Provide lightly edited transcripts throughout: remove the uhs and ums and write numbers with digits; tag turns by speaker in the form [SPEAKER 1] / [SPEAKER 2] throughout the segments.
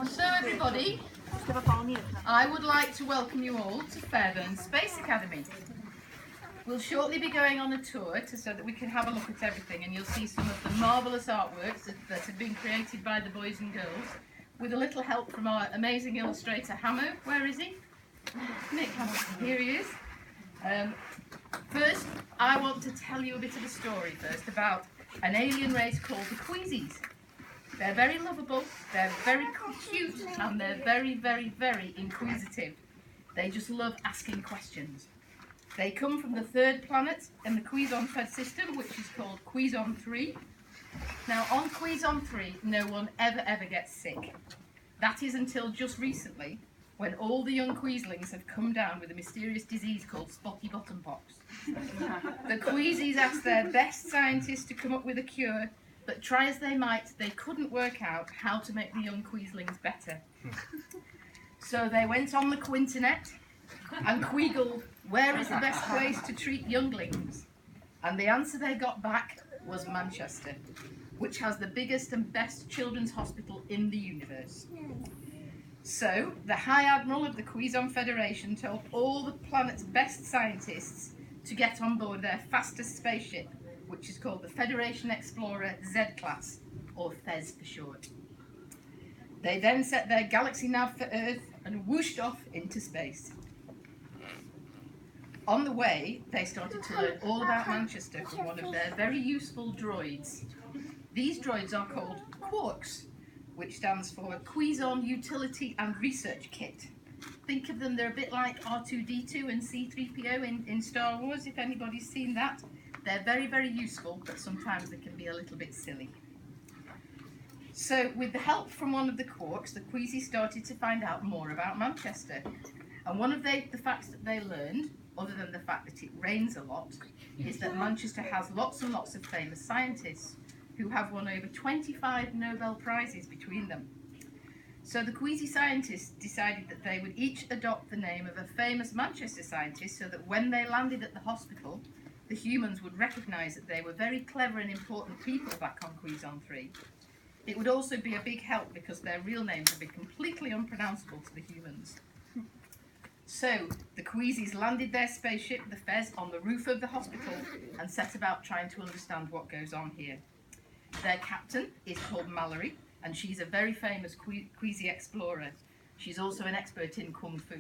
[SPEAKER 1] So everybody, I would like to welcome you all to Fairburn Space Academy. We'll shortly be going on a tour so that we can have a look at everything, and you'll see some of the marvellous artworks that have been created by the boys and girls with a little help from our amazing illustrator Hamo. Where is he? Nick Hamilton. Here he is. First, I want to tell you a bit of a story first about an alien race called the Queezies. They're very lovable, they're very cute, and they're very, very, very inquisitive. They just love asking questions. They come from the third planet in the Queezon Fed system, which is called Queezon 3. Now, on Queezon 3, no one ever gets sick. That is until just recently, when all the young Queezlings have come down with a mysterious disease called spotty bottom pox. The Queezies asked their best scientists to come up with a cure, but try as they might, they couldn't work out how to make the young Queezlings better. So they went on the Quinternet and queegled, where is the best place to treat younglings? And the answer they got back was Manchester, which has the biggest and best children's hospital in the universe. So the High Admiral of the Queezon Federation told all the planet's best scientists to get on board their fastest spaceship, which is called the Federation Explorer Z-Class, or FEZ for short. They then set their galaxy nav for Earth and whooshed off into space. On the way, they started to learn all about Manchester from one of their very useful droids. These droids are called Quarks, which stands for Queezon Utility and Research Kit. Think of them, they're a bit like R2-D2 and C-3PO in Star Wars, if anybody's seen that. They're very, very useful, but sometimes they can be a little bit silly. So, with the help from one of the Quarks, the Queezies started to find out more about Manchester. And one of the facts that they learned, other than the fact that it rains a lot, is that Manchester has lots and lots of famous scientists who have won over 25 Nobel Prizes between them. So the Queezie scientists decided that they would each adopt the name of a famous Manchester scientist so that when they landed at the hospital, the humans would recognise that they were very clever and important people back on Queezon 3. It would also be a big help because their real names would be completely unpronounceable to the humans. So the Queezies landed their spaceship, the Fez, on the roof of the hospital and set about trying to understand what goes on here. Their captain is called Mallory, and she's a very famous Queezie explorer. She's also an expert in Kung Fu.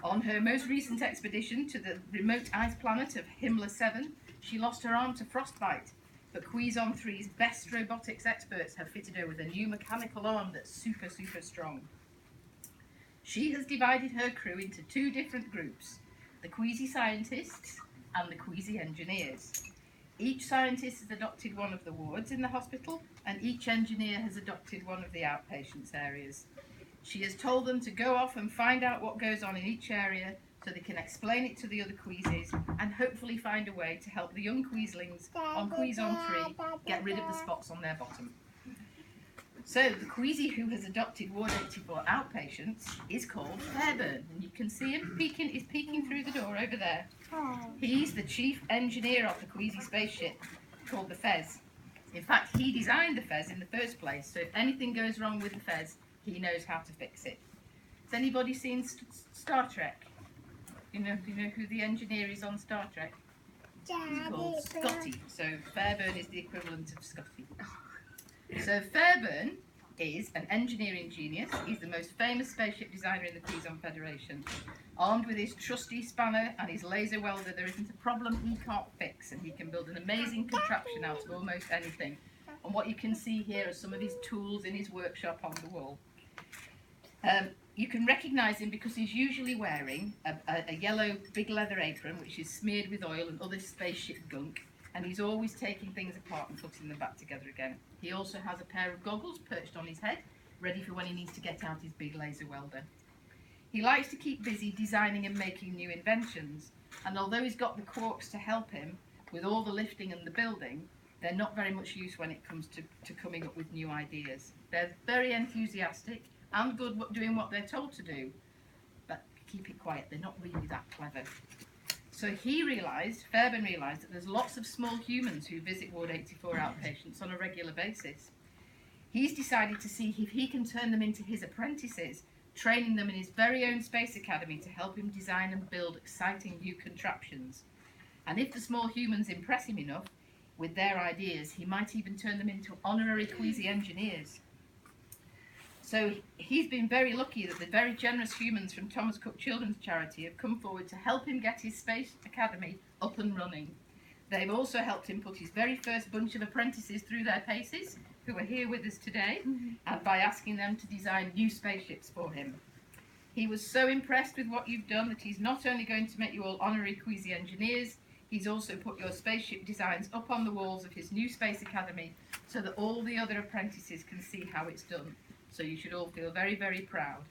[SPEAKER 1] On her most recent expedition to the remote ice planet of Himmler 7, she lost her arm to frostbite, but Queezon 3's best robotics experts have fitted her with a new mechanical arm that's super, super strong. She has divided her crew into two different groups, the Queezie scientists and the Queezie engineers. Each scientist has adopted one of the wards in the hospital, and each engineer has adopted one of the outpatients areas. She has told them to go off and find out what goes on in each area so they can explain it to the other Queezies and hopefully find a way to help the young Queezlings on Queezon 3 get rid of the spots on their bottom. So the Queezie who has adopted Ward 84 outpatients is called Fairburn, and you can see him peeking through the door over there. He's the chief engineer of the Queezie spaceship called the Fez. In fact, he designed the Fez in the first place, so if anything goes wrong with the Fez, he knows how to fix it. Has anybody seen Star Trek? Do you know who the engineer is on Star Trek? He's called Scotty, so Fairburn is the equivalent of Scotty. So Fairburn is an engineering genius. He's the most famous spaceship designer in the Queezon Federation. Armed with his trusty spanner and his laser welder, there isn't a problem he can't fix, and he can build an amazing contraption out of almost anything. And what you can see here are some of his tools in his workshop on the wall. You can recognise him because he's usually wearing a yellow big leather apron which is smeared with oil and other spaceship gunk, and he's always taking things apart and putting them back together again. He also has a pair of goggles perched on his head, ready for when he needs to get out his big laser welder. He likes to keep busy designing and making new inventions, and although he's got the Quarks to help him with all the lifting and the building, they're not very much use when it comes to coming up with new ideas. They're very enthusiastic and good at doing what they're told to do, but keep it quiet, they're not really that clever. So Fairburn realised that there's lots of small humans who visit Ward 84 outpatients on a regular basis. He's decided to see if he can turn them into his apprentices, training them in his very own space academy to help him design and build exciting new contraptions. And if the small humans impress him enough with their ideas, he might even turn them into honorary Queezie engineers. So he's been very lucky that the very generous humans from Thomas Cook Children's Charity have come forward to help him get his space academy up and running. They've also helped him put his very first bunch of apprentices through their paces, who are here with us today, and by asking them to design new spaceships for him. He was so impressed with what you've done that he's not only going to make you all honorary Queezie engineers, he's also put your spaceship designs up on the walls of his new space academy so that all the other apprentices can see how it's done. So you should all feel very, very proud.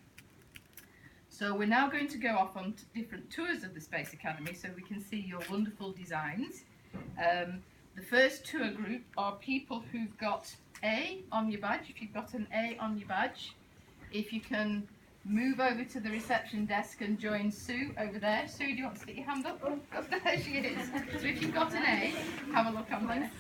[SPEAKER 1] So we're now going to go off on different tours of the Space Academy so we can see your wonderful designs. The first tour group are people who've got A on your badge. If you've got an A on your badge, if you can move over to the reception desk and join Sue over there. Sue, do you want to stick your hand up? Oh, there she is. So if you've got an A, have a look on there.